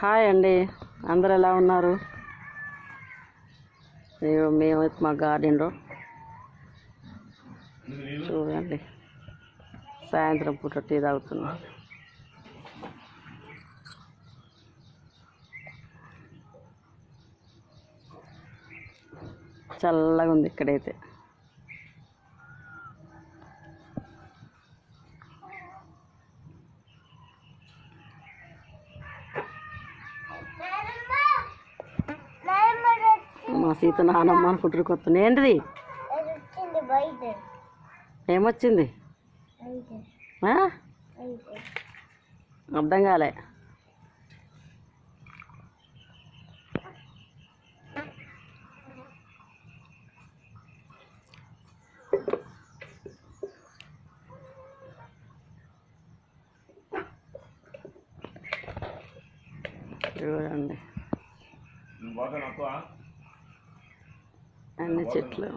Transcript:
Hi అండి, అందరు ఎలా ఉన్నారు? మేము మా గార్డెన్లో చూడండి, సాయంత్రం పూట టీ తాగుతున్నాం. చల్లగా ఉంది ఇక్కడైతే. మా సీత నానమ్మ అనుకుంటారు కొత్త. ఏంటిది? ఏమొచ్చింది? అర్థం కాలే. చూడండి అన్ని చెట్లు.